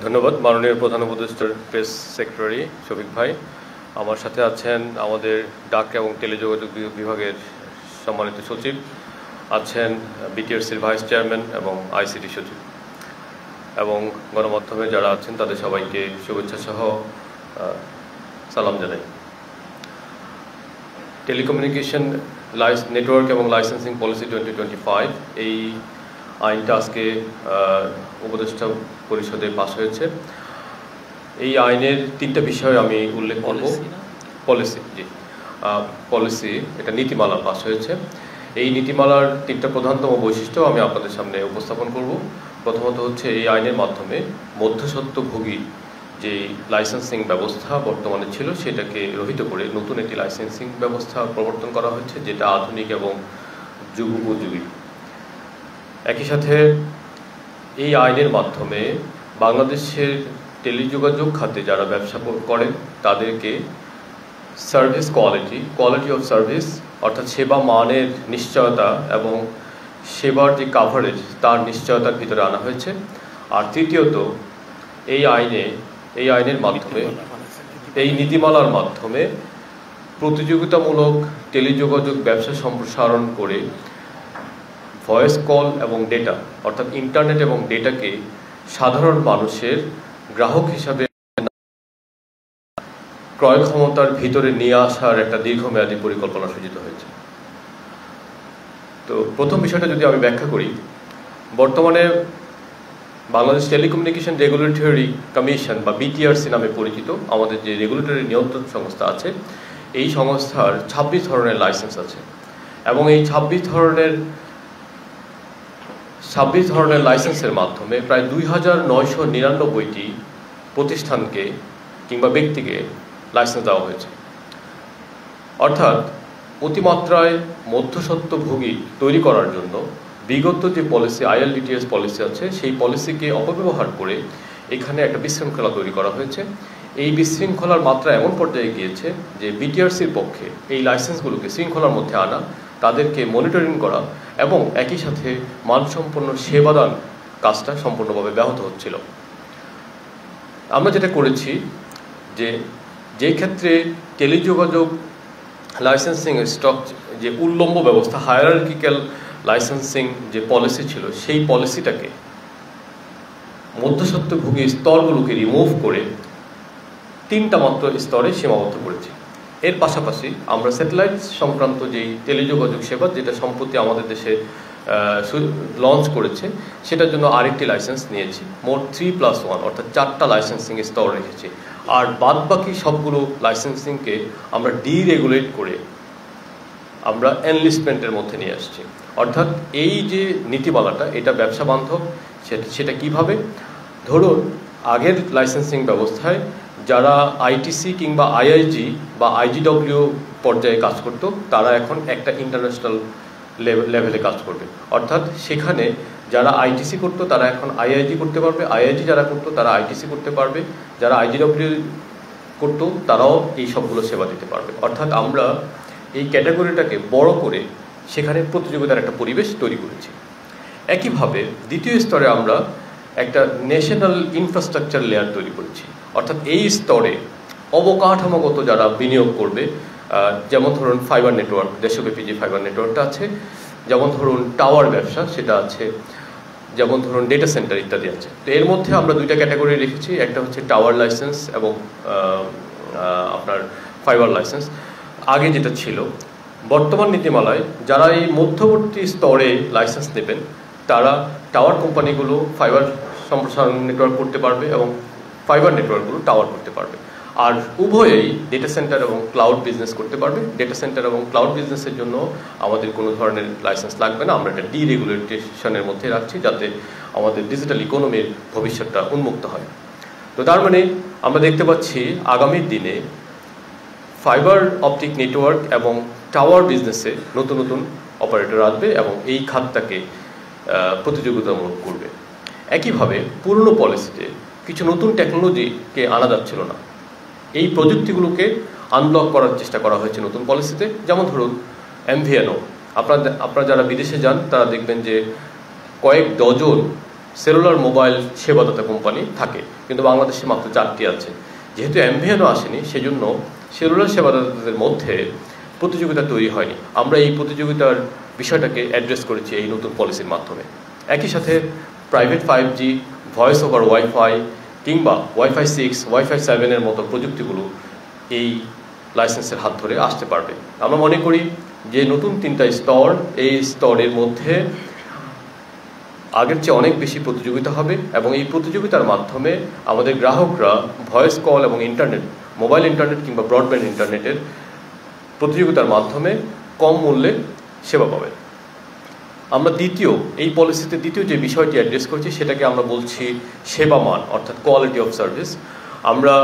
ধন্যবাদ মাননীয় প্রধান উপদেষ্টার প্রেস সেক্রেটারি শফিক ভাই। আমার সাথে আছেন আমাদের ডাক এবং টেলিযোগাযোগ বিভাগের সম্মানিত সচিব, আছেন বিটিআরসির ভাইস চেয়ারম্যান এবং আইসিটি সচিব, এবং গণমাধ্যমে যারা আছেন তাদের সবাইকে শুভেচ্ছা সহ সালাম জানাই। টেলিকমিউনিকেশন নেটওয়ার্ক এবং লাইসেন্সিং পলিসি 2025 এই আইনটা আজকে উপদেষ্টা পরিষদে পাশ হয়েছে। এই আইনের তিনটা বিষয় আমি উল্লেখ করব। পলিসি এটা নীতিমালা পাশ হয়েছে। এই নীতিমালার তিনটা প্রধানতম বৈশিষ্ট্য আমি আপনাদের সামনে উপস্থাপন করব। প্রথমত হচ্ছে এই আইনের মাধ্যমে মধ্যস্বত্বভোগী যে লাইসেন্সিং ব্যবস্থা বর্তমানে ছিল সেটাকে রহিত করে নতুন একটি লাইসেন্সিং ব্যবস্থা প্রবর্তন করা হয়েছে, যেটা আধুনিক এবং যুগোপযোগী। একই সাথে এই আইনের মাধ্যমে বাংলাদেশের টেলিযোগাযোগ খাতে যারা ব্যবসা করেন তাদেরকে সার্ভিস কোয়ালিটি অফ সার্ভিস অর্থাৎ সেবা মানের নিশ্চয়তা এবং সেবার যে কাভারেজ তার নিশ্চয়তার ভিতরে আনা হয়েছে। আর তৃতীয়ত এই আইনের মাধ্যমে এই নীতিমালার মাধ্যমে প্রতিযোগিতামূলক টেলিযোগাযোগ ব্যবসা সম্প্রসারণ করে ভয়েস কল এবং ডেটা অর্থাৎ ইন্টারনেট এবং ডেটাকে সাধারণ মানুষের গ্রাহক হিসাবে ক্রয় ক্ষমতার ভিতরে নিয়ে আসার একটা দীর্ঘমেয়াদী পরিকল্পনা সূচিত হয়েছে। তো প্রথম বিষয়টা যদি আমি ব্যাখ্যা করি, বর্তমানে বাংলাদেশ টেলিকমিউনিকেশন রেগুলেটরি কমিশন বা বিটিআরসি নামে পরিচিত আমাদের যে রেগুলেটরি নিয়ন্ত্রণ সংস্থা আছে, এই সংস্থার 26 ধরনের লাইসেন্স আছে এবং এই 26 ধরনের লাইসেন্সের মাধ্যমে প্রায় 2999টি প্রতিষ্ঠানকে কিংবা ব্যক্তিকে লাইসেন্স দেওয়া হয়েছে। অর্থাৎ অতিমাত্রায় মধ্যস্বত্বভোগী তৈরি করার জন্য বিগত যে পলিসি ILDTS পলিসি আছে সেই পলিসিকে অপব্যবহার করে এখানে একটা বিশৃঙ্খলা তৈরি করা হয়েছে। এই বিশৃঙ্খলার মাত্রা এমন পর্যায়ে গিয়েছে যে বিটিআরসির পক্ষে এই লাইসেন্সগুলোকে শৃঙ্খলার মধ্যে আনা, তাদেরকে মনিটরিং করা এবং একই সাথে মানসম্পন্ন সেবাদান কাজটা সম্পূর্ণভাবে ব্যাহত হচ্ছিল। আমরা যেটা করেছি যে ক্ষেত্রে টেলিযোগাযোগ লাইসেন্সিং স্টক যে উল্লম্ব ব্যবস্থা হায়ারার্কিক্যাল লাইসেন্সিং যে পলিসি ছিল সেই পলিসিটাকে মধ্যস্বত্বভোগী স্তরগুলোকে রিমুভ করে 3টা মাত্র স্তরে সীমাবদ্ধ করেছি। এর পাশাপাশি আমরা স্যাটেলাইট সংক্রান্ত যেই টেলিযোগাযোগ সেবা যেটা সম্প্রতি আমাদের দেশে লঞ্চ করেছে সেটার জন্য আরেকটি লাইসেন্স নিয়েছি। মোট 3+1 অর্থাৎ 4টা লাইসেন্সিং স্তর রেখেছি। আর বাদ বাকি সবগুলো লাইসেন্সিংকে আমরা ডিরেগুলেট করে আমরা এনলিস্টমেন্টের মধ্যে নিয়ে আসছি। অর্থাৎ এই যে নীতিমালাটা এটা ব্যবসা বান্ধব। সেটা কিভাবে? ধরুন আগের লাইসেন্সিং ব্যবস্থায় যারা আইটিসি কিংবা আইআইজি বা IGW পর্যায়ে কাজ করতো তারা এখন একটা ইন্টারন্যাশনাল লেভেলে কাজ করবে। অর্থাৎ সেখানে যারা আইটিসি করতো তারা এখন আইআইজি করতে পারবে, আইআইজি যারা করতো তারা আইটিসি করতে পারবে, যারা IGW করতো তারাও এই সবগুলো সেবা দিতে পারবে। অর্থাৎ আমরা এই ক্যাটাগরিটাকে বড় করে সেখানে প্রতিযোগিতার একটা পরিবেশ তৈরি করেছি। একইভাবে দ্বিতীয় স্তরে আমরা একটা ন্যাশনাল ইনফ্রাস্ট্রাকচার লেয়ার তৈরি করেছি। অর্থাৎ এই স্তরে অবকাঠামোগত যারা বিনিয়োগ করবে, যেমন ধরুন ফাইবার নেটওয়ার্ক, দেশব্যাপী যে ফাইবার নেটওয়ার্কটা আছে, যেমন ধরুন টাওয়ার ব্যবসা সেটা আছে, যেমন ধরুন ডেটা সেন্টার ইত্যাদি আছে। তো এর মধ্যে আমরা 2টা ক্যাটাগরি রেখেছি, একটা হচ্ছে টাওয়ার লাইসেন্স এবং আপনার ফাইবার লাইসেন্স। আগে যেটা ছিল, বর্তমান নীতিমালায় যারা এই মধ্যবর্তী স্তরে লাইসেন্স নেবেন তারা টাওয়ার কোম্পানিগুলো ফাইবার সম্প্রসারণ নেটওয়ার্ক করতে পারবে এবং ফাইবার নেটওয়ার্কগুলো টাওয়ার করতে পারবে। আর উভয়েই ডেটা সেন্টার এবং ক্লাউড বিজনেস করতে পারবে। ডেটা সেন্টার এবং ক্লাউড বিজনেসের জন্য আমাদের কোনো ধরনের লাইসেন্স লাগবে না। আমরা এটা ডিরেগুলেশনের মধ্যে রাখছি যাতে আমাদের ডিজিটাল ইকোনমির ভবিষ্যৎটা উন্মুক্ত হয়। তো তার মানে আমরা দেখতে পাচ্ছি আগামী দিনে ফাইবার অপটিক নেটওয়ার্ক এবং টাওয়ার বিজনেসে নতুন নতুন অপারেটর আসবে এবং এই খাতটাকে প্রতিযোগিতামূলক করবে। একইভাবে পুরনো পলিসিতে কিছু নতুন টেকনোলজিকে আনা যাচ্ছিল না। এই প্রযুক্তিগুলোকে আনলক করার চেষ্টা করা হয়েছে নতুন পলিসিতে। যেমন ধরুন MVNO, আপনারা যারা বিদেশে যান তারা দেখবেন যে কয়েক ডজন সেলুলার মোবাইল সেবাদাতা কোম্পানি থাকে, কিন্তু বাংলাদেশে মাত্র 4টি আছে। যেহেতু এমভিএনও আসেনি, সেজন্য সেলুলার সেবাদাতাদের মধ্যে প্রতিযোগিতা তৈরি হয়নি। আমরা এই প্রতিযোগিতার বিষয়টাকে অ্যাড্রেস করেছি এই নতুন পলিসির মাধ্যমে। একই সাথে private 5G, voice over wifi কিংবা ওয়াইফাই 6, ওয়াইফাই 7-এর মতো প্রযুক্তিগুলো এই লাইসেন্সের হাত ধরে আসতে পারবে। আমরা মনে করি যে নতুন 3টা স্তর, এই স্তরের মধ্যে আগের চেয়ে অনেক বেশি প্রতিযোগিতা হবে এবং এই প্রতিযোগিতার মাধ্যমে আমাদের গ্রাহকরা ভয়েস কল এবং ইন্টারনেট, মোবাইল ইন্টারনেট কিংবা ব্রডব্যান্ড ইন্টারনেটের প্রতিযোগিতার মাধ্যমে কম মূল্যে সেবা পাবে। আমরা এই পলিসিতে দ্বিতীয় যে বিষয়টি অ্যাড্রেস করছি সেটাকে আমরা বলছি সেবা মান, অর্থাৎ কোয়ালিটি অফ সার্ভিস। আমরা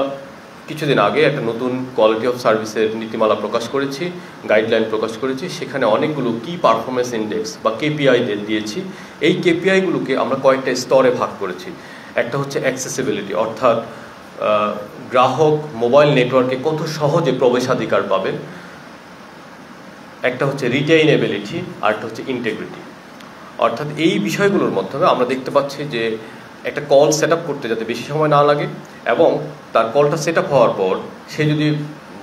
কিছুদিন আগে একটা নতুন কোয়ালিটি অফ সার্ভিসের নীতিমালা প্রকাশ করেছি, গাইডলাইন প্রকাশ করেছি। সেখানে অনেকগুলো কি পারফরমেন্স ইন্ডেক্স বা কেপিআই দিয়েছি। এই কেপিআইগুলোকে আমরা কয়েকটা স্তরে ভাগ করেছি। একটা হচ্ছে অ্যাক্সেসিবিলিটি, অর্থাৎ গ্রাহক মোবাইল নেটওয়ার্কে কত সহজে প্রবেশাধিকার পাবেন। একটা হচ্ছে রিটেইনেবিলিটি, আর একটা হচ্ছে ইন্টিগ্রিটি। অর্থাৎ এই বিষয়গুলোর মাধ্যমে আমরা দেখতে পাচ্ছি যে একটা কল সেট আপ করতে যাতে বেশি সময় না লাগে এবং তার কলটা সেট আপ হওয়ার পর সে যদি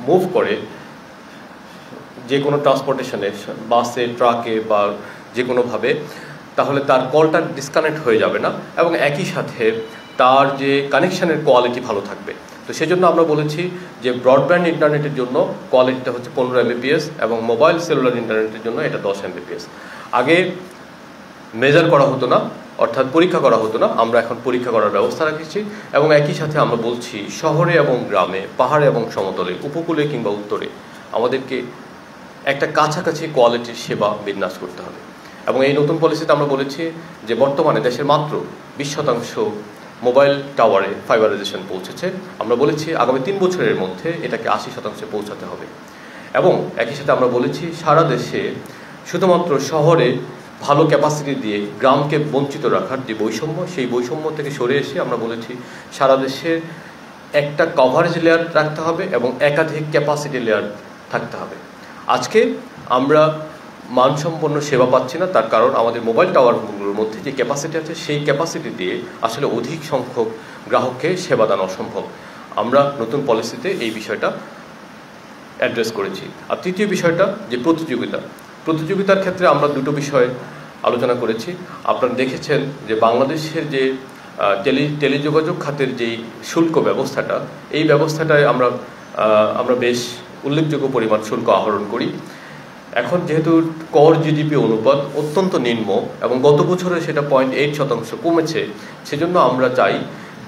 মুভ করে যে কোনো ট্রান্সপোর্টেশনে, বাসে, ট্রাকে বা যে কোনোভাবে, তাহলে তার কলটা ডিসকানেক্ট হয়ে যাবে না এবং একই সাথে তার যে কানেকশানের কোয়ালিটি ভালো থাকবে। তো সেজন্য আমরা বলেছি যে ব্রডব্যান্ড ইন্টারনেটের জন্য কোয়ালিটিটা হচ্ছে 15 Mbps এবং মোবাইল সেলুলার ইন্টারনেটের জন্য এটা 10 Mbps। আগে মেজার করা হতো না, অর্থাৎ পরীক্ষা করা হতো না, আমরা এখন পরীক্ষা করার ব্যবস্থা রাখছি। এবং একই সাথে আমরা বলছি শহরে এবং গ্রামে, পাহাড়ে এবং সমতলে, উপকূলে কিংবা উত্তরে আমাদেরকে একটা কাছাকাছি কোয়ালিটির সেবা বিন্যাস করতে হবে। এবং এই নতুন পলিসিতে আমরা বলেছি যে বর্তমানে দেশের মাত্র 20% মোবাইল টাওয়ারে ফাইবারাইজেশন পৌঁছেছে। আমরা বলেছি আগামী 3 বছরের মধ্যে এটাকে 80% পৌঁছাতে হবে। এবং একই সাথে আমরা বলেছি সারা দেশে শুধুমাত্র শহরে ভালো ক্যাপাসিটি দিয়ে গ্রামকে বঞ্চিত রাখার যে বৈষম্য, সেই বৈষম্য থেকে সরে এসে আমরা বলেছি সারা দেশে একটা কভারেজ লেয়ার রাখতে হবে এবং একাধিক ক্যাপাসিটি লেয়ার থাকতে হবে। আজকে আমরা মানসম্পন্ন সেবা পাচ্ছি না, তার কারণ আমাদের মোবাইল টাওয়ারগুলোর মধ্যে যে ক্যাপাসিটি আছে সেই ক্যাপাসিটি দিয়ে আসলে অধিক সংখ্যক গ্রাহককে সেবা দান অসম্ভব। আমরা নতুন পলিসিতে এই বিষয়টা অ্যাড্রেস করেছি। আর তৃতীয় বিষয়টা যে প্রতিযোগিতার ক্ষেত্রে আমরা দুটো বিষয় আলোচনা করেছি। আপনারা দেখেছেন যে বাংলাদেশের যে টেলিযোগাযোগ খাতের যেই শুল্ক ব্যবস্থাটা, এই ব্যবস্থাটায় আমরা বেশ উল্লেখযোগ্য পরিমাণ শুল্ক আহরণ করি। এখন যেহেতু কর জিডিপি অনুপাত অত্যন্ত নিম্ন এবং গত বছরে সেটা 0.8% কমেছে, সেজন্য আমরা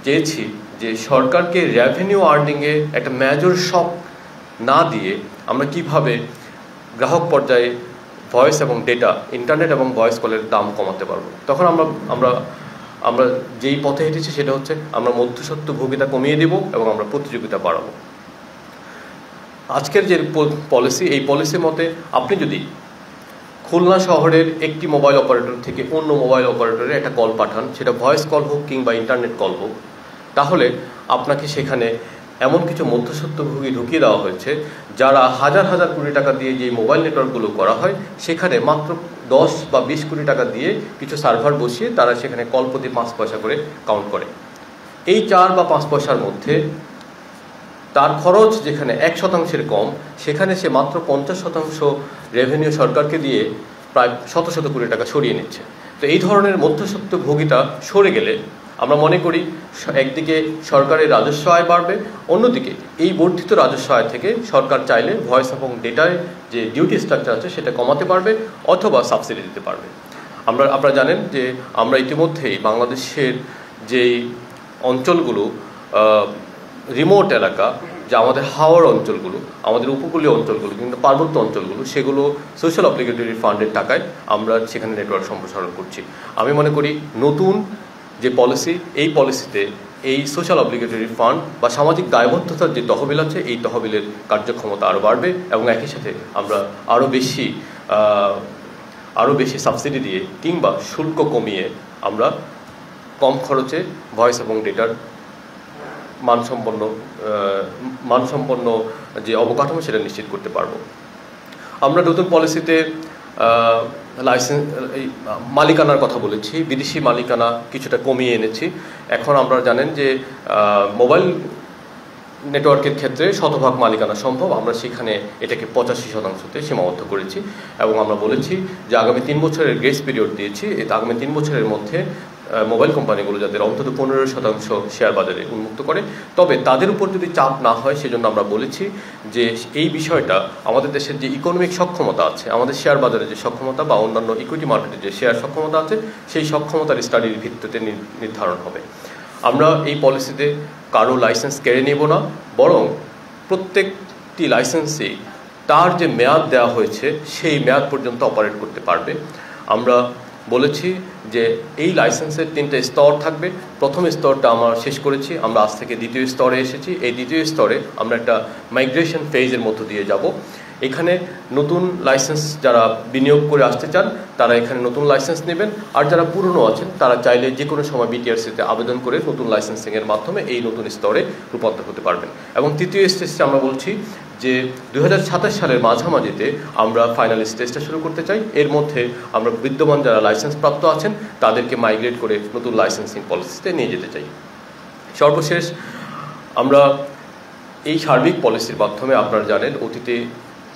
চেয়েছি যে সরকারকে রেভিনিউ আর্নিংয়ে একটা মেজর শক না দিয়ে আমরা কিভাবে গ্রাহক পর্যায়ে ভয়েস এবং ডেটা, ইন্টারনেট এবং ভয়েস কলের দাম কমাতে পারবো। তখন আমরা যেই পথে হেঁটেছি সেটা হচ্ছে আমরা মধ্যস্বত্বভোগিতা কমিয়ে দেব এবং আমরা প্রতিযোগিতা বাড়াবো। আজকের যে পলিসি, এই পলিসি মতে আপনি যদি খুলনা শহরের একটি মোবাইল অপারেটর থেকে অন্য মোবাইল অপারেটরে একটা কল পাঠান, সেটা ভয়েস কল হোক কিংবা ইন্টারনেট কল হোক, তাহলে আপনাকে সেখানে এমন কিছু মধ্যস্বত্বভোগী ঢুকিয়ে দেওয়া হয়েছে যারা হাজার হাজার কোটি টাকা দিয়ে যে মোবাইল নেটওয়ার্কগুলো করা হয় সেখানে মাত্র 10 বা 20 কোটি টাকা দিয়ে কিছু সার্ভার বসিয়ে তারা সেখানে কল প্রতি 5 পয়সা করে কাউন্ট করে। এই 4 বা 5 পয়সার মধ্যে তার খরচ যেখানে 1% কম, সেখানে সে মাত্র 50% রেভিনিউ সরকারকে দিয়ে প্রায় শত শত কোটি টাকা সরিয়ে নিচ্ছে। তো এই ধরনের মধ্যস্বত্বভোগিতা সরে গেলে আমরা মনে করি একদিকে সরকারের রাজস্ব আয় বাড়বে, অন্যদিকে এই বর্ধিত রাজস্ব আয় থেকে সরকার চাইলে ভয়েস এবং ডেটায় যে ডিউটি স্ট্রাকচার আছে সেটা কমাতে পারবে অথবা সাবসিডি দিতে পারবে। আপনারা জানেন যে আমরা ইতিমধ্যেই বাংলাদেশের যেই অঞ্চলগুলো রিমোট এলাকা, যে আমাদের হাওড় অঞ্চলগুলো, আমাদের উপকূলীয় অঞ্চলগুলো কিন্তু পার্বত্য অঞ্চলগুলো, সেগুলো সোশ্যাল অব্লিগেটরি ফান্ডের টাকায় আমরা সেখানে নেটওয়ার্ক সম্প্রসারণ করছি। আমি মনে করি নতুন যে পলিসি, এই পলিসিতে এই সোশ্যাল অব্লিগেটরি ফান্ড বা সামাজিক দায়বদ্ধতার যে তহবিল আছে, এই তহবিলের কার্যক্ষমতা আরও বাড়বে এবং একই সাথে আমরা আরও বেশি সাবসিডি দিয়ে কিংবা শুল্ক কমিয়ে আমরা কম খরচে ভয়েস এবং ডেটার মানসম্পন্ন যে অবকাঠামো সেটা নিশ্চিত করতে পারবো। আমরা নতুন পলিসিতে লাইসেন্স মালিকানার কথা বলেছি, বিদেশি মালিকানা কিছুটা কমিয়ে এনেছি। এখন আপনারা জানেন যে মোবাইল নেটওয়ার্কের ক্ষেত্রে শতভাগ মালিকানা সম্ভব, আমরা সেখানে এটাকে 85%তে সীমাবদ্ধ করেছি এবং আমরা বলেছি যে আগামী 3 বছরের গ্রেস পিরিয়ড দিয়েছি। আগামী 3 বছরের মধ্যে মোবাইল কোম্পানিগুলো যাদের অন্তত 15% শেয়ার বাজারে উন্মুক্ত করে, তবে তাদের উপর যদি চাপ না হয় সেজন্য আমরা বলেছি যে এই বিষয়টা আমাদের দেশের যে ইকোনমিক সক্ষমতা আছে, আমাদের শেয়ার বাজারে যে সক্ষমতা বা অন্যান্য ইকুইটি মার্কেটের যে শেয়ার সক্ষমতা আছে, সেই সক্ষমতার স্টাডির ভিত্তিতে নির্ধারণ হবে। আমরা এই পলিসিতে কারো লাইসেন্স কেড়ে নেব না, বরং প্রত্যেকটি লাইসেন্সই তার যে মেয়াদ দেওয়া হয়েছে সেই মেয়াদ পর্যন্ত অপারেট করতে পারবে। আমরা বলেছি যে এই লাইসেন্সের 3টা স্তর থাকবে। প্রথম স্তরটা আমরা শেষ করেছি, আমরা আজ থেকে দ্বিতীয় স্তরে এসেছি। এই দ্বিতীয় স্তরে আমরা একটা মাইগ্রেশন ফেজের মধ্য দিয়ে যাব। এখানে নতুন লাইসেন্স যারা বিনিয়োগ করে আসতে চান তারা এখানে নতুন লাইসেন্স নেবেন, আর যারা পুরনো আছেন তারা চাইলে যে কোনো সময় বিটিআরসিতে আবেদন করে নতুন লাইসেন্সিংয়ের মাধ্যমে এই নতুন স্তরে রূপান্তর হতে পারবেন। এবং তৃতীয় স্টেজটা আমরা বলছি যে 2027 সালের মাঝামাঝিতে আমরা ফাইনাল স্টেজটা শুরু করতে চাই। এর মধ্যে আমরা বিদ্যমান যারা লাইসেন্স প্রাপ্ত আছেন তাদেরকে মাইগ্রেট করে নতুন লাইসেন্সিং পলিসিতে নিয়ে যেতে চাই। সর্বশেষ আমরা এই সার্বিক পলিসির মাধ্যমে আপনারা জানেন অতীতে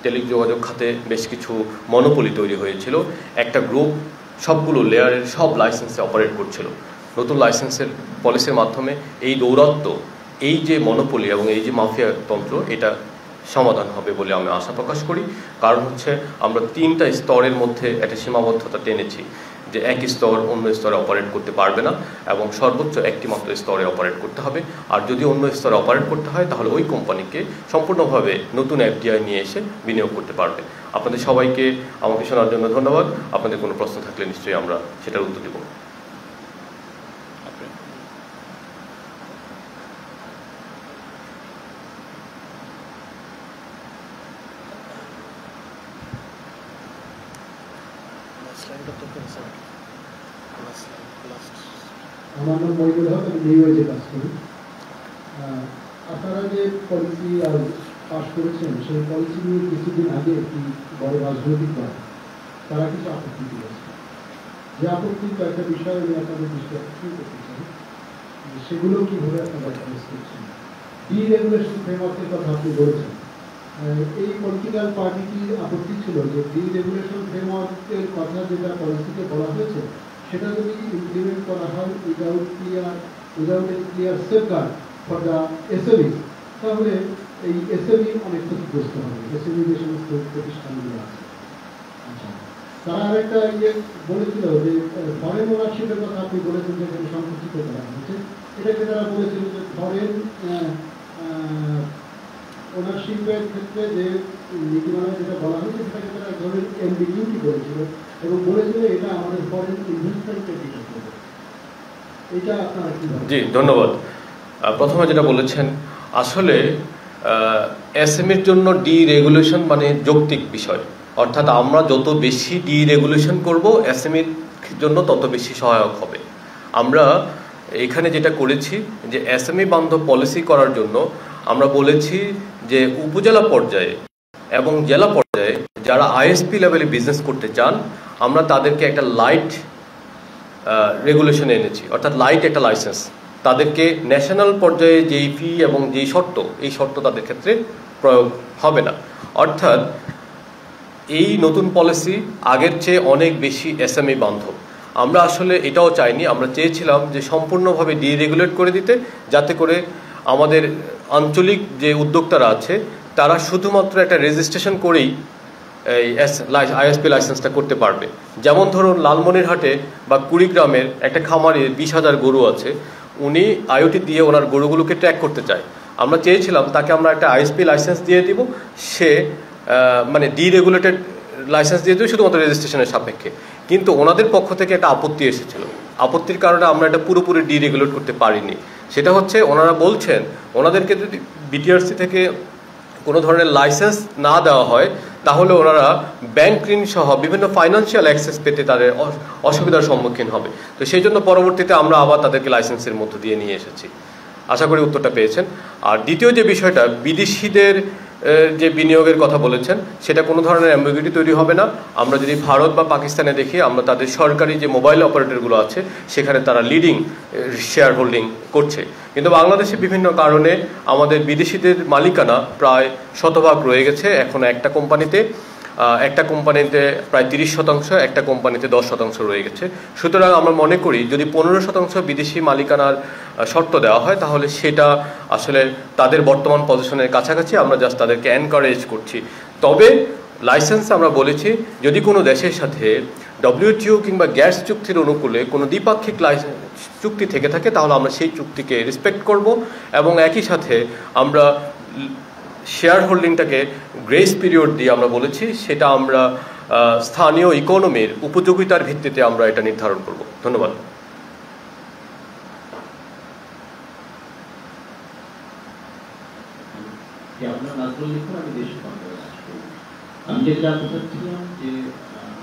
টেলিযোগাযোগ খাতে বেশ কিছু মনোপলি তৈরি হয়েছিল। একটা গ্রুপ সবগুলো লেয়ারের সব লাইসেন্সে অপারেট করছিল। নতুন লাইসেন্সের পলিসির মাধ্যমে এই দৌরাত্ম্য, এই যে মনোপলি এবং এই যে মাফিয়া তন্ত্র, এটা সমাধান হবে বলে আমি আশা প্রকাশ করি। কারণ হচ্ছে আমরা 3টা স্তরের মধ্যে একটা সীমাবদ্ধতা টেনেছি যে এক স্তর অন্য স্তরে অপারেট করতে পারবে না এবং সর্বোচ্চ একটি মাত্র স্তরে অপারেট করতে হবে। আর যদি অন্য স্তরে অপারেট করতে হয় তাহলে ওই কোম্পানিকে সম্পূর্ণভাবে নতুন এফডিআই নিয়ে এসে বিনিয়োগ করতে পারবে। আপনাদের সবাইকে আমাকে শোনার জন্য ধন্যবাদ। আপনাদের কোনো প্রশ্ন থাকলে নিশ্চয়ই আমরা সেটার উত্তর দেব। আমার নাম মহিবুল হক, আমি নিউজে কাজ করি। আপনারা যে পলিসি পাস করেছেন সেই পলিসি নিয়ে কিছুদিন আগে একটি বড় রাজনৈতিক দল তারা কিছু আপত্তি দিয়েছে। যে আপত্তি কয়েকটা বিষয় আমি আপনাদের দৃষ্টি আকর্ষণ করতে চাই, সেগুলো কীভাবে আপনারা ফেস করছেন। ডিরেগুলেশন ফ্রেমওয়ার্কের কথা আপনি বলেছেন। এই পলিটিক্যাল পার্টিটির আপত্তি ছিল যে ডিরেগুলেশন ফ্রেমওয়ার্কের কথা যেটা পলিসিতে বলা হয়েছে সেটা যদি ইমপ্লিমেন্ট করা হয় without a clear safeguard for the SME, তাহলে এই এসএমই অনেক ক্ষতিগ্রস্ত হবে, এসএমই যে সমস্ত প্রতিষ্ঠানগুলো আছে। আচ্ছা, তারা আরেকটা বলেছিল যে ফরেন ওনারশিপের কথা আপনি বলেছেন যে এখানে সংকুচিত করা হয়েছে। এটাকে তারা বলেছিল যে ফরেন ওনারশিপের ক্ষেত্রে যে নীতিমালায় যেটা বলা হয়েছে সেটাকে তারা এক ধরনের এমবিগিউটি করেছিল এবং বলেছিল এটা আমাদের ফরেন ইনভেস্টমেন্টকে দিতে হবে। এটা আপনারা কি বলেন? জি, ধন্যবাদ। প্রথমে যেটা বলেছেন, আসলে এসএমইর জন্য ডিরেগুলেশন মানে যৌক্তিক বিষয়, অর্থাৎ আমরা যত বেশি ডিরেগুলেশন করব এসএমইর জন্য তত বেশি সহায়ক হবে। আমরা এখানে যেটা করেছি যে এসএমই বান্ধব পলিসি করার জন্য আমরা বলেছি যে উপজেলা পর্যায়ে এবং জেলা পর্যায়ে যারা আইএসপি লেভেলে বিজনেস করতে চান আমরা তাদেরকে একটা লাইট রেগুলেশনে এনেছি, অর্থাৎ লাইট একটা লাইসেন্স। তাদেরকে ন্যাশনাল পর্যায়ে যেই ফি এবং যেই শর্ত, এই শর্ত তাদের ক্ষেত্রে প্রয়োগ হবে না। অর্থাৎ এই নতুন পলিসি আগের চেয়ে অনেক বেশি এসএমই বান্ধব। আমরা আসলে এটাও চাইনি, আমরা চেয়েছিলাম যে সম্পূর্ণভাবে ডিরেগুলেট করে দিতে, যাতে করে আমাদের আঞ্চলিক যে উদ্যোক্তারা আছে তারা শুধুমাত্র একটা রেজিস্ট্রেশন করেই এই আইএসপি লাইসেন্সটা করতে পারবে। যেমন ধরুন লালমনিরহাটে বা কুড়িগ্রামের একটা খামারে 20,000 গরু আছে, উনি আইওটি দিয়ে ওনার গরুগুলোকে ট্র্যাক করতে চায়। আমরা চেয়েছিলাম তাকে আমরা একটা আইএসপি লাইসেন্স দিয়ে দিব, সে মানে ডিরেগুলেটেড লাইসেন্স দিয়ে দেবে শুধুমাত্র রেজিস্ট্রেশনের সাপেক্ষে। কিন্তু ওনাদের পক্ষ থেকে একটা আপত্তি এসেছিল, আপত্তির কারণে আমরা এটা পুরোপুরি ডিরেগুলেট করতে পারিনি। সেটা হচ্ছে ওনারা বলছেন ওনাদেরকে যদি বিটিআরসি থেকে কোনো ধরনের লাইসেন্স না দেওয়া হয় তাহলে ওনারা ব্যাংক ঋণ সহ বিভিন্ন ফাইন্যান্সিয়াল অ্যাক্সেস পেতে তাদের অসুবিধার সম্মুখীন হবে। তো সেই জন্য পরবর্তীতে আমরা আবার তাদেরকে লাইসেন্সের মধ্য দিয়ে নিয়ে এসেছি। আশা করি উত্তরটা পেয়েছেন। আর দ্বিতীয় যে বিষয়টা, বিদেশিদের যে বিনিয়োগের কথা বলেছেন সেটা কোনো ধরনের অ্যাম্বিগুইটি তৈরি হবে না। আমরা যদি ভারত বা পাকিস্তানে দেখি, আমরা তাদের সরকারি যে মোবাইল অপারেটরগুলো আছে সেখানে তারা লিডিং শেয়ার হোল্ডিং করছে, কিন্তু বাংলাদেশে বিভিন্ন কারণে আমাদের বিদেশিদের মালিকানা প্রায় শতভাগ রয়ে গেছে এখন একটা কোম্পানিতে, প্রায় 30%, একটা কোম্পানিতে 10% রয়ে গেছে। সুতরাং আমরা মনে করি যদি 15% বিদেশি মালিকানার শর্ত দেওয়া হয় তাহলে সেটা আসলে তাদের বর্তমান পজিশনের কাছাকাছি, আমরা জাস্ট তাদেরকে এনকারেজ করছি। তবে লাইসেন্স আমরা বলেছি যদি কোনো দেশের সাথে WTO কিংবা গ্যাস চুক্তির অনুকূলে কোনো দ্বিপাক্ষিক চুক্তি থেকে থাকে তাহলে আমরা সেই চুক্তিকে রেসপেক্ট করব, এবং একই সাথে আমরা শেয়ার হোল্ডিংটাকে গ্রেস পিরিয়ড দিয়ে আমরা বলেছি সেটা আমরা স্থানীয় ইকোনমির উপযোগিতার ভিত্তিতে আমরা এটা নির্ধারণ করব। ধন্যবাদ। আমি যেটা জানতে চাচ্ছিলাম যে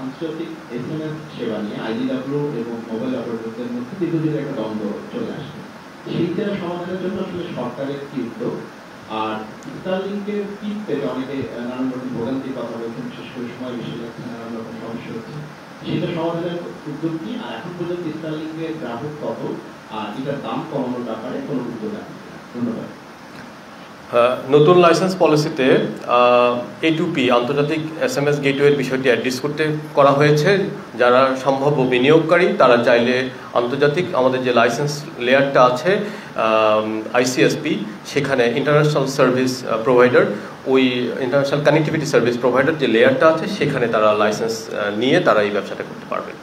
আন্তর্জাতিক SMS সেবা নিয়ে IDW এবং মোবাইল অপারেটরদের মধ্যে দীর্ঘদিনের একটা দ্বন্দ্ব চলে আসছে, সেইটা সমাধানের জন্য আসলে সরকারের কি উদ্যোগ? আর স্টারলিংকের পিক পেতে অনেকে নানান রকম ভোগান্তির কথা বলছেন, বিশেষ করে সময় বেশি লাগছে, নানান রকম সমস্যা হচ্ছে, সেটা সমাধানের উদ্যোগ কি? আর এখন পর্যন্ত স্টারলিংকের গ্রাহক কত, আর এটার দাম কমানোর ব্যাপারে কোনো উদ্যোগ আছে? ধন্যবাদ। নতুন লাইসেন্স পলিসিতে A2P আন্তর্জাতিক SMS গেটওয়ের বিষয়টি অ্যাড্রেস করা হয়েছে। যারা সম্ভাব্য বিনিয়োগকারী তারা চাইলে আন্তর্জাতিক আমাদের যে লাইসেন্স লেয়ারটা আছে ICSP, সেখানে ইন্টারন্যাশনাল সার্ভিস প্রোভাইডার, ওই ইন্টারন্যাশনাল কানেক্টিভিটি সার্ভিস প্রোভাইডার যে লেয়ারটা আছে সেখানে তারা লাইসেন্স নিয়ে তারা এই ব্যবসাটা করতে পারবেন।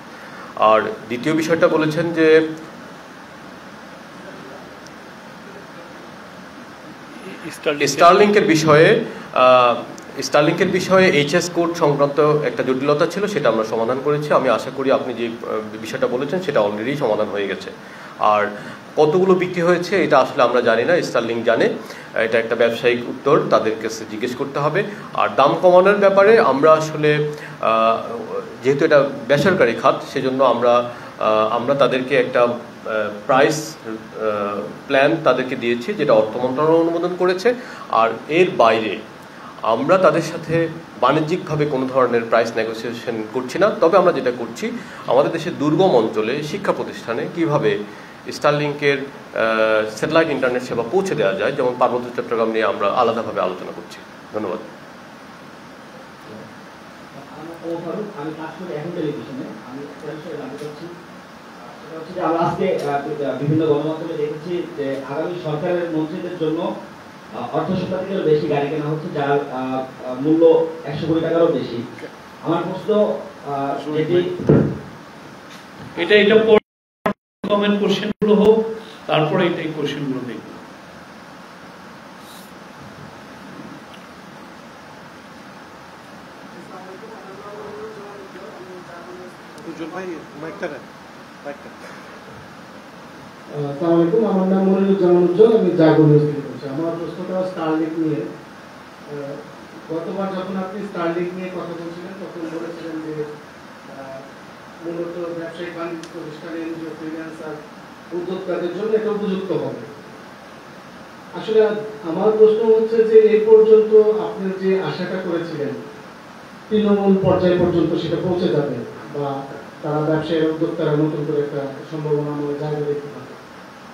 আর দ্বিতীয় বিষয়টা বলেছেন যে স্টারলিংকের বিষয়ে HS কোড সংক্রান্ত একটা জটিলতা ছিল, সেটা আমরা সমাধান করেছি। আমি আশা করি আপনি যে বিষয়টা বলেছেন সেটা অলরেডি সমাধান হয়ে গেছে। আর কতগুলো বিক্রি হয়েছে এটা আসলে আমরা জানি না, স্টারলিং জানে, এটা একটা ব্যবসায়িক উত্তর, তাদের কাছে জিজ্ঞেস করতে হবে। আর দাম কমানোর ব্যাপারে আমরা আসলে যেহেতু এটা বেসরকারি খাত সেজন্য আমরা তাদেরকে একটা প্রাইস প্ল্যান তাদেরকে দিয়েছি যেটা অর্থ মন্ত্রণালয় অনুমোদন করেছে। আর এর বাইরে আমরা তাদের সাথে বাণিজ্যিকভাবে কোনো ধরনের প্রাইস নেগোসিয়েশন করছি না। তবে আমরা যেটা করছি আমাদের দেশের দুর্গম অঞ্চলে শিক্ষা প্রতিষ্ঠানে কিভাবে স্টারলিংকের স্যাটেলাইট ইন্টারনেট সেবা পৌঁছে দেওয়া যায়, যেমন পার্বত্য চট্টগ্রাম নিয়ে আমরা আলাদাভাবে আলোচনা করছি। ধন্যবাদ। আমি কাজ করি এখন টেলিভিশনে। আমি একটা বিষয়ে জানতে চাচ্ছি, সেটা হচ্ছে যে আমরা আজকে বিভিন্ন গণমাধ্যমে দেখেছি যে আগামী সরকারের মন্ত্রীদের জন্য 800 টাকারও বেশি গাড়ি কেনা হচ্ছে, যার মূল্য 100 কোটি টাকারও বেশি। আমার প্রশ্ন এটা কমেন্ট কোশ্চেনগুলো হোক, তারপরে এই কোশ্চেনগুলো দেখব। আসসালামু আলাইকুম, আমার নাম মনিরুজ্জামান উজ্জ্বল, আমি জাগো নিউজ থেকে বলছি। আমার প্রশ্নটা স্টারলিংক নিয়ে। গতবার যখন আপনি স্টারলিংক নিয়ে কথা বলছিলেন তখন বলেছিলেন যে মূলত ব্যবসায়িক বাণিজ্য প্রতিষ্ঠান, এনজিও, ফ্রিল্যান্সার, উদ্যোক্তাদের জন্য এটা উপযুক্ত হবে। আসলে আমার প্রশ্ন হচ্ছে যে এই পর্যন্ত আপনি যে আশাটা করেছিলেন তৃণমূল পর্যায় পর্যন্ত সেটা পৌঁছে যাবে, বা তারা ব্যবসায়ী উদ্যোক্তারা নতুন করে একটা সম্ভাবনা আমাদের জায়গা দেখতে পাবে,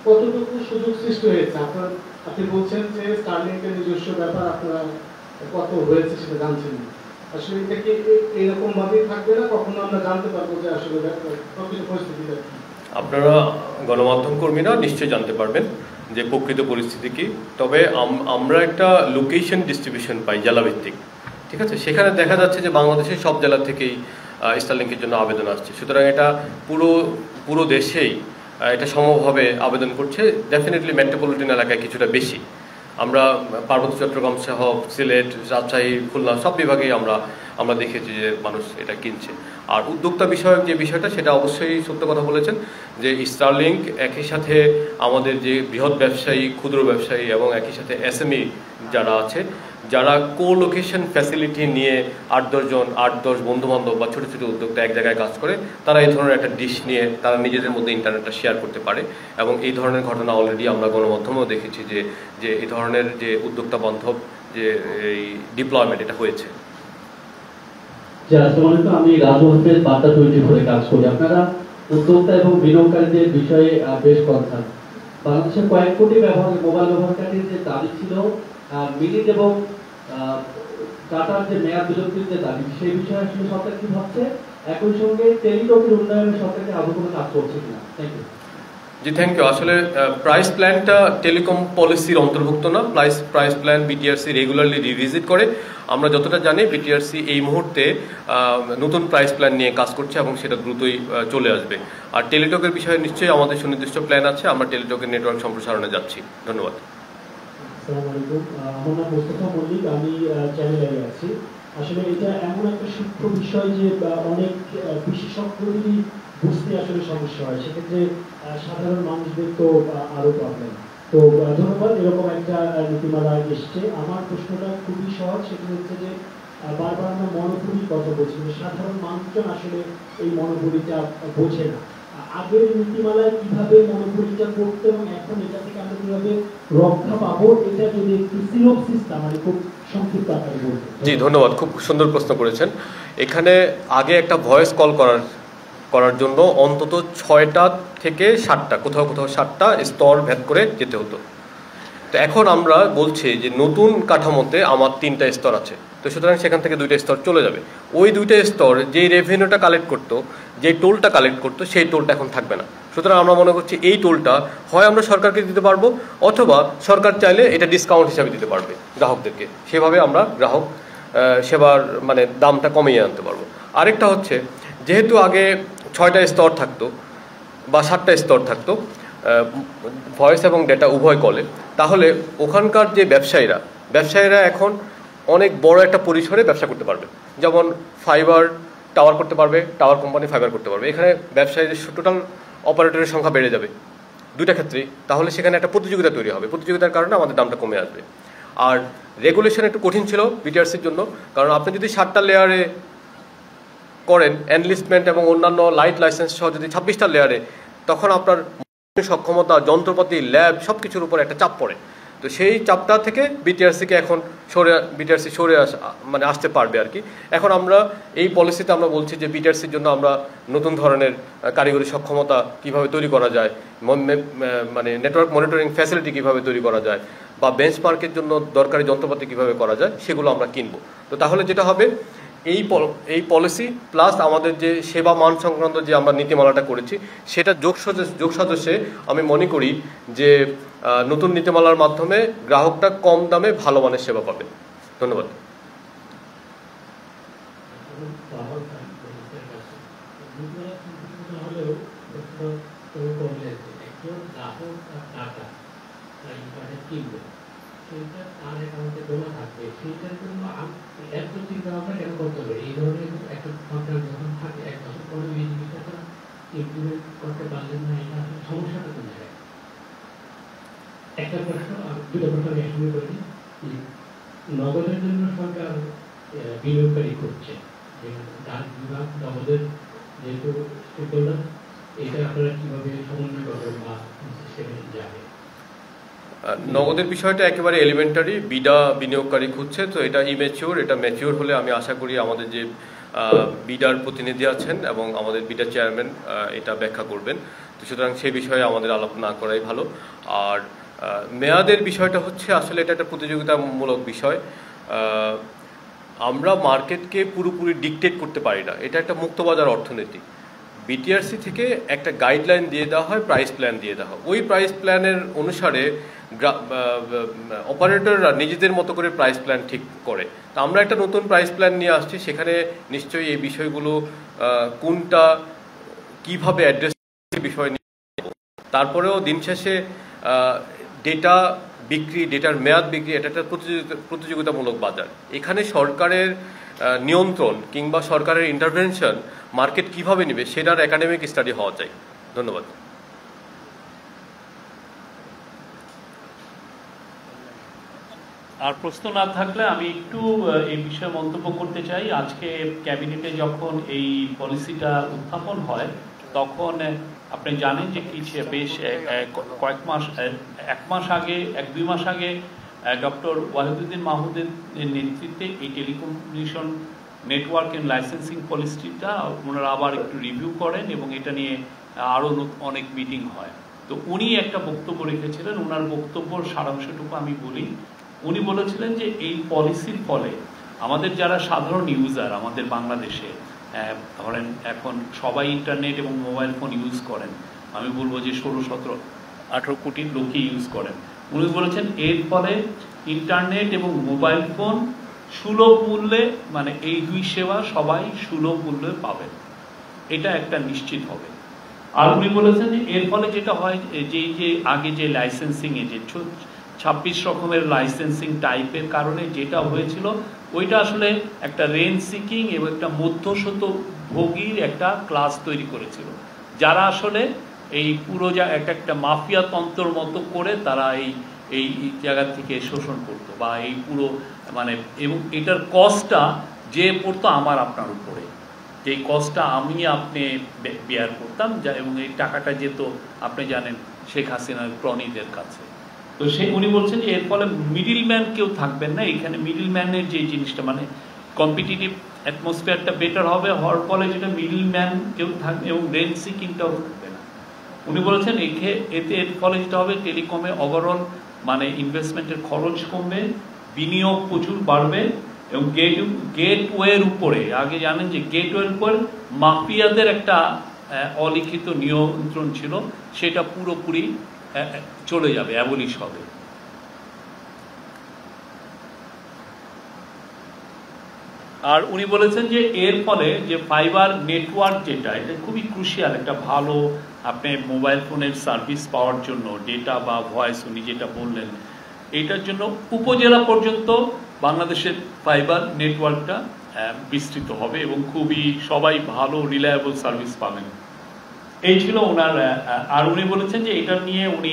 কতটুকু সুযোগ সৃষ্টি হয়েছে? আপনি বলছেন যে স্টারলিংকের নিজস্ব ব্যাপার আপনারা কত হয়েছে সেটা জানছেন না। আসলে এটা কি এরকম ভাবেই থাকবে না? কখনো আমরা জানতে পারবো যে আসলে প্রকৃত পরিস্থিতিটা কি? আপনারা গণমাধ্যম কর্মীরা নিশ্চয়ই জানতে পারবেন যে প্রকৃত পরিস্থিতি কি। তবে আমরা একটা লোকেশন ডিস্ট্রিবিউশন পাই জেলাভিত্তিক, ঠিক আছে? সেখানে দেখা যাচ্ছে যে বাংলাদেশের সব জেলা থেকেই স্টারলিংকের জন্য আবেদন আসছে। সুতরাং এটা পুরো দেশেই এটা সমভাবে আবেদন করছে। ডেফিনেটলি মেট্রোপলিটন এলাকায় কিছুটা বেশি। আমরা পার্বত্য চট্টগ্রাম সহ সিলেট, রাজশাহী, খুলনা সব বিভাগেই আমরা দেখেছি যে মানুষ এটা কিনছে। আর উদ্যোক্তা বিষয়ক যে বিষয়টা সেটা অবশ্যই সত্য কথা বলেছেন যে স্টারলিংক একই সাথে আমাদের যে বৃহৎ ব্যবসায়ী, ক্ষুদ্র ব্যবসায়ী এবং একই সাথে SME যারা আছে, যারা কোলোকেশন ফ্যাসিলিটি নিয়ে 8-10 বন্ধুবান্ধব বা ছোটো ছোটো উদ্যোক্তা এক জায়গায় কাজ করে, তারা এই ধরনের একটা ডিশ নিয়ে তারা নিজেদের মধ্যে ইন্টারনেটটা শেয়ার করতে পারে। এবং এই ধরনের ঘটনা অলরেডি আমরা গণমাধ্যমেও দেখেছি যে এই ধরনের যে উদ্যোক্তা বান্ধব যে এই ডিপ্লয়মেন্ট এটা হয়েছে। আমি রাজু হোসেন বার্তা 24 কাজ করি। আপনারা উদ্যোক্তা এবং বিনিয়োগকারীদের বিষয়ে বেশ কনসার্ন। বাংলাদেশে কয়েক কোটি মোবাইল ব্যবহারকারীর যে দাবি ছিল মিনিট এবং ডাটার যে মেয়াদ বিলম্বিত যে দাবি, সেই বিষয়ে আসলে সরকার কি ভাবছে? একই সঙ্গে টেলিটকের উন্নয়নে সরকারকে আদৌ কোনো কাজ করছে কিনা? Thank you. জি থ্যাংক ইউ। আসলে প্রাইস প্ল্যানটা টেলিকম পলিসির অন্তর্ভুক্ত না। Price plan BTRC regularly revisit করে। আমরা যতটা জানি বিটিআরসি এই মুহূর্তে নতুন প্রাইস প্ল্যান নিয়ে কাজ করছে এবং সেটা দ্রুতই চলে আসবে। আর টেলিটকের বিষয়ে নিশ্চয়ই আমাদের সুনির্দিষ্ট প্ল্যান আছে, আমরা টেলিটকের নেটওয়ার্ক সম্প্রসারণে যাচ্ছি। ধন্যবাদ। আসসালামু আলাইকুম, আমার নাম মোস্তফা মল্লিক, আমি চ্যানেলে আছি। আসলে এটা এমন একটা সূক্ষ্ম বিষয় যে অনেক বিশেষজ্ঞদেরই বুঝতে আসলে সমস্যা হয়, সেক্ষেত্রে সাধারণ মানুষদের তো আরো প্রবলেম। তো ধন্যবাদ, এরকম একটা নীতিমালা এসছে। আমার প্রশ্নটা খুবই সহজ, সেটা হচ্ছে যে বারবার আমরা মনোপুরির কথা বলছি, সাধারণ মানুষজন আসলে এই মনোপুরিটা বোঝে না। আগের নীতিমালায় কিভাবে মনোপুরিটা করতে এবং এখন এটা থেকে আমরা কিভাবে রক্ষা পাবো, এটা যদি একটু সিনোপসিস মানে খুব সংক্ষিপ্ত আকারে বলতে। জি ধন্যবাদ, খুব সুন্দর প্রশ্ন করেছেন। এখানে আগে একটা ভয়েস কল করার জন্য অন্তত 6টা থেকে 7টা, কোথাও কোথাও 7টা স্তর ভেদ করে যেতে হতো। তো এখন আমরা বলছি যে নতুন কাঠামোতে আমার 3টা স্তর আছে, তো সুতরাং সেখান থেকে 2টা স্তর চলে যাবে। ওই 2টা স্তর যেই রেভিনিউটা কালেক্ট করতো, যেই টোলটা কালেক্ট করতো, সেই টোলটা এখন থাকবে না। সুতরাং আমরা মনে করছি এই টোলটা হয় আমরা সরকারকে দিতে পারবো, অথবা সরকার চাইলে এটা ডিসকাউন্ট হিসাবে দিতে পারবে গ্রাহকদেরকে। সেভাবে আমরা গ্রাহক সেবার মানে দামটা কমিয়ে আনতে পারবো। আরেকটা হচ্ছে, যেহেতু আগে 6টা স্তর থাকতো বা 7টা স্তর থাকতো ভয়েস এবং ডেটা উভয় কলে, তাহলে ওখানকার যে ব্যবসায়ীরা এখন অনেক বড় একটা পরিসরে ব্যবসা করতে পারবে। যেমন ফাইবার টাওয়ার করতে পারবে, টাওয়ার কোম্পানি ফাইবার করতে পারবে। এখানে ব্যবসায়ীদের টোটাল অপারেটরের সংখ্যা বেড়ে যাবে 2টা ক্ষেত্রেই। তাহলে সেখানে একটা প্রতিযোগিতা তৈরি হবে, প্রতিযোগিতার কারণে আমাদের দামটা কমে আসবে। আর রেগুলেশন একটু কঠিন ছিল বিটিআরসির জন্য, কারণ আপনি যদি 7টা লেয়ারে করেন এনলিস্টমেন্ট এবং অন্যান্য লাইট লাইসেন্স সহ, যদি 26টা লেয়ারে, তখন আপনার সক্ষমতা, যন্ত্রপাতি, ল্যাব সব কিছুর উপর একটা চাপ পড়ে। তো সেই চাপটা থেকে বিটিআরসি সরে আসতে পারবে আর কি। এখন আমরা এই পলিসিতে আমরা বলছি যে বিটিআরসির জন্য আমরা নতুন ধরনের কারিগরি সক্ষমতা কিভাবে তৈরি করা যায়, মানে নেটওয়ার্ক মনিটরিং ফ্যাসিলিটি কিভাবে তৈরি করা যায়, বা বেঞ্চমার্কের জন্য দরকারি যন্ত্রপাতি কিভাবে করা যায়, সেগুলো আমরা কিনবো। তো তাহলে যেটা হবে, এই পলিসি প্লাস আমাদের যে সেবা মান সংক্রান্ত যে আমরা নীতিমালাটা করেছি, সেটা যোগসাজশে আমি মনে করি যে নতুন নীতিমালার মাধ্যমে গ্রাহকটা কম দামে ভালো মানের সেবা পাবে। ধন্যবাদ। সেইটা তার অ্যাকাউন্টে জমা থাকবে, সেইটার জন্য এত চিন্তা ভাবনা কেন করতে হবে? এই ধরনের একটা কন্ট্রাক্ট যখন থাকে 1 বছর পরে এই জিনিসটা ইমপ্লিমেন্ট করতে পারলেন না, এটা আসলে সমস্যাটা কোন জায়গায়? একটা প্রশ্ন, 2টা প্রশ্ন একসঙ্গে করি। নগদের জন্য সরকার বিনিয়োগকারী করছে, ডাক বিভাগ নগদের যেহেতু স্টেকহোল্ডার, এটা আপনারা কিভাবে সমন্বয় করবেন বা সিস্টেমে যাবে? নগদের বিষয়টা একেবারে এলিমেন্টারি, বিডা বিনিয়োগকারী খুঁজছে, তো এটা ইমেচিওর। এটা ম্যাচিওর হলে আমি আশা করি আমাদের যে বিডার প্রতিনিধি আছেন এবং আমাদের বিডা চেয়ারম্যান এটা ব্যাখ্যা করবেন। তো সুতরাং সেই বিষয়ে আমাদের আলাপ না করাই ভালো। আর মেয়াদের বিষয়টা হচ্ছে, আসলে এটা একটা প্রতিযোগিতামূলক বিষয়। আমরা মার্কেটকে পুরোপুরি ডিকটেট করতে পারি না, এটা একটা মুক্তবাজার অর্থনীতি। বিটিআরসি থেকে একটা গাইডলাইন দিয়ে দেওয়া হয়, প্রাইস প্ল্যান দিয়ে দেওয়া হয়। ওই প্রাইস প্ল্যানের অনুসারে অপারেটররা নিজেদের মতো করে প্রাইস প্ল্যান ঠিক করে। তো আমরা একটা নতুন প্রাইস প্ল্যান নিয়ে আসছি, সেখানে নিশ্চয়ই এই বিষয়গুলো কোনটা কিভাবে অ্যাড্রেস বিষয় নিয়ে। তারপরেও দিন শেষে ডেটা বিক্রি, ডেটার মেয়াদ বিক্রি, এটা একটা প্রতিযোগিতামূলক বাজার। এখানে সরকারের নিয়ন্ত্রণ কিংবা সরকারের ইন্টারভেনশন মার্কেট কিভাবে নেবে, সেটার একাডেমিক স্টাডি হওয়া চাই। ধন্যবাদ। আর প্রশ্ন না থাকলে আমি একটু এই বিষয়ে মন্তব্য করতে চাই। আজকে ক্যাবিনেটে যখন এই পলিসিটা উত্থাপন হয়, তখন আপনি জানেন যে বেশ কয়েক মাস, 1 মাস আগে, 1-2 মাস আগে ডক্টর ওয়াহিদুদ্দিন মাহমুদের নেতৃত্বে এই টেলিকমিউনিকেশন নেটওয়ার্ক অ্যান্ড লাইসেন্সিং পলিসিটা ওনারা আবার একটু রিভিউ করেন এবং এটা নিয়ে আরও অনেক মিটিং হয়। তো উনি একটা বক্তব্য রেখেছিলেন, ওনার বক্তব্যর সারাংশটুকু আমি বলি। উনি বলেছিলেন যে এই পলিসির ফলে আমাদের যারা সাধারণ ইউজার আমাদের বাংলাদেশে ধরেন এখন সবাই ইন্টারনেট এবং মোবাইল ফোন ইউজ করেন, আমি বলবো যে 16-17-18 কোটি লোকই ইউজ করেন। উনি বলেছেন এর ফলে ইন্টারনেট এবং মোবাইল ফোন সুলভ মূল্যে, মানে এই দুই সেবা সবাই সুলভ মূল্যে পাবেন, এটা একটা নিশ্চিত হবে। আর উনি বলেছেন যে এর ফলে যেটা হয় যে আগে যে লাইসেন্সিং এ যে 26 রকমের লাইসেন্সিং টাইপের কারণে যেটা হয়েছিল ওইটা আসলে একটা রেঞ্জ সিকিং এবং একটা মধ্যস্বত্ব ভোগীর একটা ক্লাস তৈরি করেছিল, যারা আসলে এই পুরো একটা মাফিয়া তন্ত্রের মতো করে তারা এই জায়গা থেকে শোষণ করতো বা এই পুরো মানে, এবং এটার কস্টটা যে পড়তো আমার আপনার উপরে, যে কস্টটা আমি আপনি বেয়ার করতাম এবং এই টাকাটা যেত আপনি জানেন শেখ হাসিনার ক্রনীদের কাছে। তো উনি বলছেন যে এর ফলে মিডিল ম্যান কেউ থাকবেন না এখানে। মিডিল ম্যানের যে জিনিসটা মানে কম্পিটিটিভ অ্যাটমসফিয়ারটা বেটার হবে, হওয়ার ফলে যেটা মিডিল ম্যান কেউ থাকবে এবং রেঞ্জ সিকিংটাও থাকবে না। উনি বলেছেন এতে এর ফলে যেটা হবে টেলিকমে ওভারঅল মানে ইনভেস্টমেন্টের খরচ কমবে, বিনিয়োগ প্রচুর বাড়বে এবং গেটওয়ের উপরে, আগে জানেন যে গেটওয়ের উপর মাফিয়াদের একটা অলিখিত নিয়ন্ত্রণ ছিল, সেটা পুরোপুরি চলে যাবে, অ্যাবলিশ হবে। আর উনি বলেছেন যে এর ফলে যে ফাইবার নেটওয়ার্ক যেটা, এটা খুবই ক্রুশিয়াল, একটা ভালো আপনি মোবাইল ফোনের সার্ভিস পাওয়ার জন্য ডেটা বা ভয়েস উনি যেটা বললেন, এইটার জন্য উপজেলা পর্যন্ত বাংলাদেশের ফাইবার নেটওয়ার্কটা বিস্তৃত হবে এবং খুবই সবাই ভালো রিলায়েবল সার্ভিস পাবেন। এই ছিল ওনার। আর উনি বলেছেন যে এটা নিয়ে উনি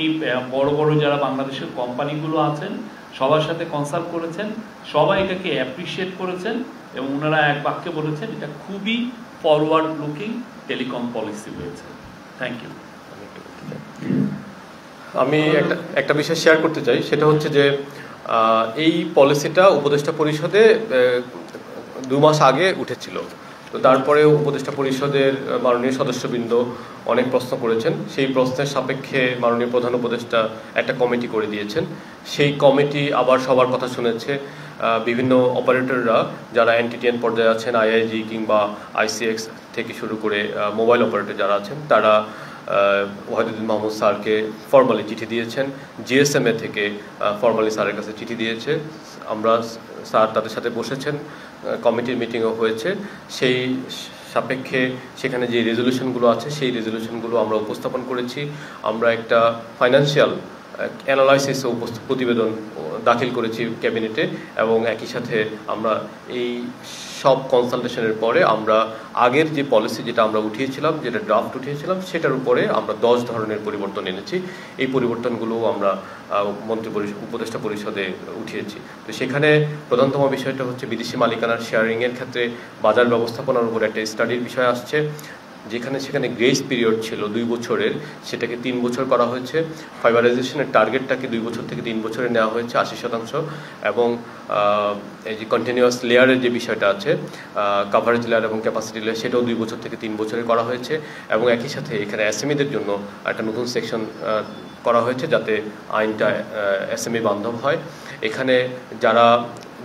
বড় বড় যারা বাংলাদেশের কোম্পানিগুলো আছেন সবার সাথে কনসাল্ট করেছেন, সবাই এটাকে অ্যাপ্রিসিয়েট করেছেন এবং ওনারা এক বাক্যে বলেছেন এটা খুবই ফরওয়ার্ড লুকিং টেলিকম পলিসি হয়েছে। Thank you. আমি একটা বিষয় শেয়ার করতে চাই, সেটা হচ্ছে যে এই পলিসিটা উপদেষ্টা পরিষদে 2 মাস আগে উঠেছিল। তো তারপরে উপদেষ্টা পরিষদের মাননীয় সদস্যবৃন্দ অনেক প্রশ্ন করেছেন, সেই প্রশ্নের সাপেক্ষে মাননীয় প্রধান উপদেষ্টা একটা কমিটি করে দিয়েছেন। সেই কমিটি আবার সবার কথা শুনেছে। বিভিন্ন অপারেটররা যারা এনটিটিএন পর্যায়ে আছেন, আইআইজি কিংবা আইসিএক্স থেকে শুরু করে মোবাইল অপারেটর যারা আছেন, তারা ওয়াহিদুদ্দিন মাহমুদ স্যারকে ফর্মালি চিঠি দিয়েছেন। জিএসএমএ থেকে ফর্মালি স্যারের কাছে চিঠি দিয়েছে। আমরা স্যার তাদের সাথে বসেছেন, কমিটির মিটিংও হয়েছে। সেই সাপেক্ষে সেখানে যে রেজলিউশনগুলো আছে সেই রেজলিউশনগুলো আমরা উপস্থাপন করেছি। আমরা একটা ফাইন্যান্সিয়াল অ্যানালাইসিস ও প্রতিবেদন দাখিল করেছি ক্যাবিনেটে এবং একই সাথে আমরা এই সব কনসালটেশনের পরে আমরা আগের যে পলিসি যেটা আমরা উঠিয়েছিলাম, যেটা ড্রাফট উঠিয়েছিলাম, সেটার উপরে আমরা 10 ধরনের পরিবর্তন এনেছি। এই পরিবর্তনগুলো আমরা উপদেষ্টা পরিষদে উঠিয়েছি। তো সেখানে প্রধানতম বিষয়টা হচ্ছে বিদেশি মালিকানার শেয়ারিংয়ের ক্ষেত্রে বাজার ব্যবস্থাপনার উপর একটা স্টাডির বিষয় আসছে, সেখানে গ্রেস পিরিয়ড ছিল 2 বছরের, সেটাকে 3 বছর করা হয়েছে। ফাইবারাইজেশনের টার্গেটটাকে 2 বছর থেকে 3 বছরে নেওয়া হয়েছে 80%, এবং এই যে কন্টিনিউয়াস লেয়ারের যে বিষয়টা আছে, কাভারেজ লেয়ার এবং ক্যাপাসিটি লেয়ার, সেটাও 2 বছর থেকে 3 বছরে করা হয়েছে। এবং একই সাথে এখানে এসএমইদের জন্য একটা নতুন সেকশন করা হয়েছে যাতে আইনটা এসএমই বান্ধব হয়। এখানে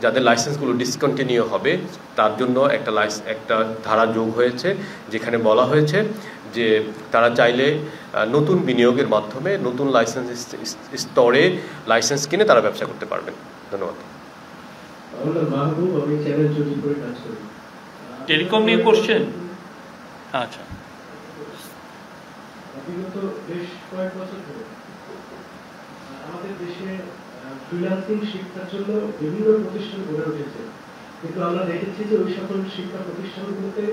যাদের লাইসেন্সগুলো ডিসকন্টিনিউ হবে তার জন্য একটা ধারা যোগ হয়েছে, যেখানে বলা হয়েছে যে তারা চাইলে নতুন বিনিয়োগের মাধ্যমে নতুন লাইসেন্স স্তরে লাইসেন্স কিনে তারা ব্যবসা করতে পারবেন। ধন্যবাদ। টেলিকম নিয়ে কোশ্চেন? আচ্ছা, বিগত বেশ কয়েক বছর ধরে আমাদের দেশে ফ্রিল্যান্সিং শিক্ষার জন্য বিভিন্ন প্রতিষ্ঠান গড়ে উঠেছে, কিন্তু আমরা দেখেছি যে ওই সকল শিক্ষা প্রতিষ্ঠানগুলোতে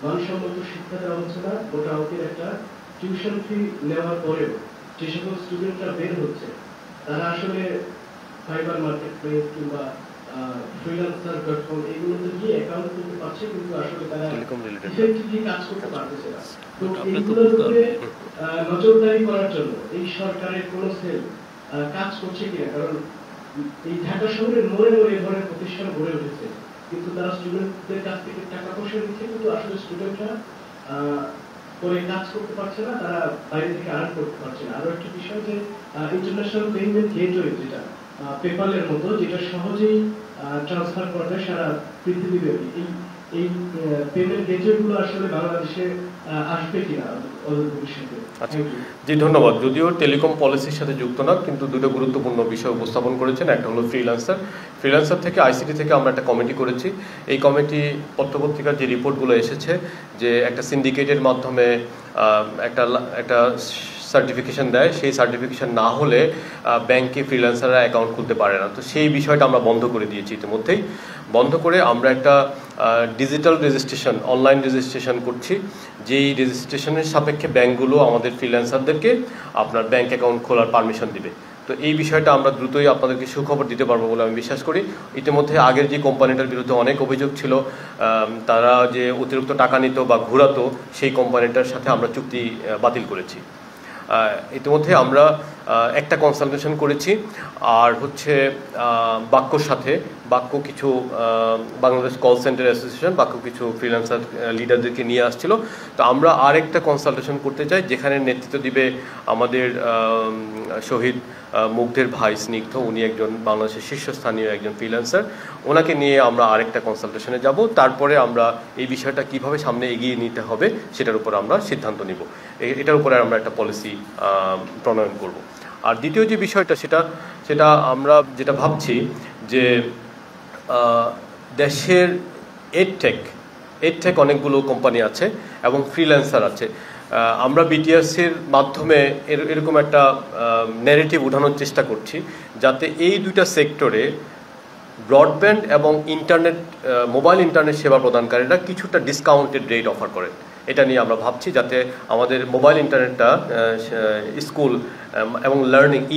মানসম্মত শিক্ষা দেওয়া হচ্ছে না। গোটা অঙ্কের একটা টিউশন ফি নেওয়ার পরেও যে সকল স্টুডেন্টরা বের হচ্ছে তারা আসলে ফাইবার মার্কেট প্লেস কিংবা freelancer.com এগুলোতে গিয়ে অ্যাকাউন্ট করতে পারছে, কিন্তু আসলে তারা ইফেক্টিভলি কাজ করতে পারতেছে না। তো এইগুলোর উপরে নজরদারি করার জন্য এই সরকারের কোনো সেল কাজ করছে কিনা? কারণ এই ঢাকা শহরের মোড়ে মোড়ে এ ধরনের প্রতিষ্ঠান গড়ে উঠেছে, কিন্তু তারা স্টুডেন্টদের কাছ থেকে টাকা পয়সা নিচ্ছে, কিন্তু আসলে স্টুডেন্টরা করে কাজ করতে পারছে না, তারা বাইরে থেকে আর্ন করতে পারছে না। আরো একটা বিষয় যে ইন্টারন্যাশনাল পেমেন্ট গেটওয়ে, যেটা পেপালের মতো, যেটা সহজেই ট্রান্সফার করা যায় সারা পৃথিবীব্যাপী, এই পেমেন্ট গেটওয়ে গুলো আসলে বাংলাদেশে আসবে কিনা ভবিষ্যতে? আচ্ছা, জি ধন্যবাদ। যদিও টেলিকম পলিসির সাথে যুক্ত না, কিন্তু দুটো গুরুত্বপূর্ণ বিষয় উপস্থাপন করেছেন। একটা হলো ফ্রিল্যান্সার থেকে আইসিটি থেকে আমরা একটা কমিটি করেছি। এই কমিটি পত্রপত্রিকার যে রিপোর্টগুলো এসেছে যে একটা সিন্ডিকেটের মাধ্যমে একটা সার্টিফিকেশন দেয়, সেই সার্টিফিকেশন না হলে ব্যাংকে ফ্রিল্যান্সাররা অ্যাকাউন্ট খুলতে পারে না। তো সেই বিষয়টা আমরা বন্ধ করে দিয়েছি ইতিমধ্যেই। বন্ধ করে আমরা একটা ডিজিটাল রেজিস্ট্রেশন, অনলাইন রেজিস্ট্রেশন করছি, যেই রেজিস্ট্রেশনের সাপেক্ষে ব্যাংকগুলো আমাদের ফ্রিল্যান্সারদেরকে আপনার ব্যাংক অ্যাকাউন্ট খোলার পারমিশন দিবে। তো এই বিষয়টা আমরা দ্রুতই আপনাদেরকে সুখবর দিতে পারবো বলে আমি বিশ্বাস করি। ইতিমধ্যে আগের যে কোম্পানিটার বিরুদ্ধে অনেক অভিযোগ ছিল, তারা যে অতিরিক্ত টাকা নিত বা ঘুরাতো, সেই কোম্পানিটার সাথে আমরা চুক্তি বাতিল করেছি। ইতিমধ্যে আমরা একটা কনসালটেশন করেছি, আর হচ্ছে বাক্যর সাথে, বাক্য কিছু বাংলাদেশ কল সেন্টার অ্যাসোসিয়েশন, বাক্য কিছু ফ্রিল্যান্সার লিডারদেরকে নিয়ে আসছিল। তো আমরা আরেকটা কনসালটেশন করতে চাই, যেখানে নেতৃত্ব দিবে আমাদের শহীদ মুগ্ধের ভাই স্নিগ্ধ, উনি একজন বাংলাদেশের শীর্ষস্থানীয় একজন ফ্রিল্যান্সার। ওনাকে নিয়ে আমরা আরেকটা কনসালটেশনে যাব। তারপরে আমরা এই বিষয়টা কিভাবে সামনে এগিয়ে নিতে হবে সেটার উপর আমরা সিদ্ধান্ত নিব। এটার উপরে আমরা একটা পলিসি প্রণয়ন করব। আর দ্বিতীয় যে বিষয়টা সেটা আমরা যেটা ভাবছি যে দেশের এডটেক অনেকগুলো কোম্পানি আছে এবং ফ্রিল্যান্সার আছে। আমরা বিটিআরসির মাধ্যমে এরকম একটা ন্যারেটিভ উঠানোর চেষ্টা করছি, যাতে এই দুইটা সেক্টরে ব্রডব্যান্ড এবং মোবাইল ইন্টারনেট সেবা প্রদানকারীরা কিছুটা ডিসকাউন্টেড রেট অফার করেন। এটা নিয়ে আমরা ভাবছি, যাতে আমাদের মোবাইল ইন্টারনেটটা স্কুল এবং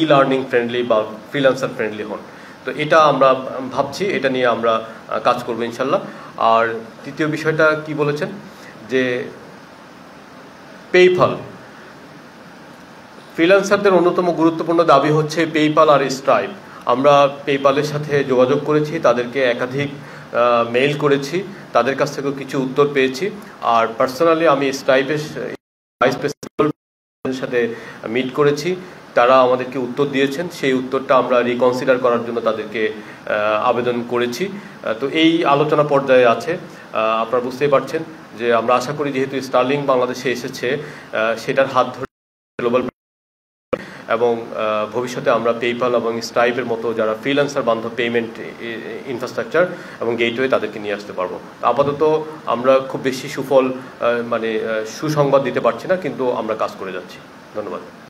লার্নিং ফ্রেন্ডলি বা ফ্রিল্যান্সার ফ্রেন্ডলি হন। তো এটা আমরা ভাবছি, এটা নিয়ে আমরা কাজ করবো ইনশাল্লাহ। আর তৃতীয় বিষয়টা কি বলেছেন যে পেইপাল, ফ্রিল্যান্সারদের অন্যতম গুরুত্বপূর্ণ দাবি হচ্ছে পেইপাল আর স্ট্রাইপ। আমরা পেইপালের সাথে যোগাযোগ করেছি, তাদেরকে একাধিক মেইল করেছি, তাদের কাছ থেকেও কিছু উত্তর পেয়েছি। আর পার্সোনালি আমি স্ট্রাইপের ভাইস প্রেসিডেন্টের সাথে মিট করেছি, তারা আমাদেরকে উত্তর দিয়েছেন। সেই উত্তরটা আমরা রিকনসিডার করার জন্য তাদেরকে আবেদন করেছি। তো এই আলোচনা পর্যায়ে আছে। আপনারা বুঝতেই পারছেন যে আমরা আশা করি, যেহেতু স্টারলিংক বাংলাদেশে এসেছে, সেটার হাত ধরে গ্লোবাল এবং ভবিষ্যতে আমরা পেইপাল এবং স্ট্রাইপের মতো যারা ফ্রিল্যান্সার বান্ধব পেমেন্ট ইনফ্রাস্ট্রাকচার এবং গেটওয়ে, তাদেরকে নিয়ে আসতে পারবো। আপাতত আমরা খুব বেশি সুসংবাদ দিতে পারছি না, কিন্তু আমরা কাজ করে যাচ্ছি। ধন্যবাদ।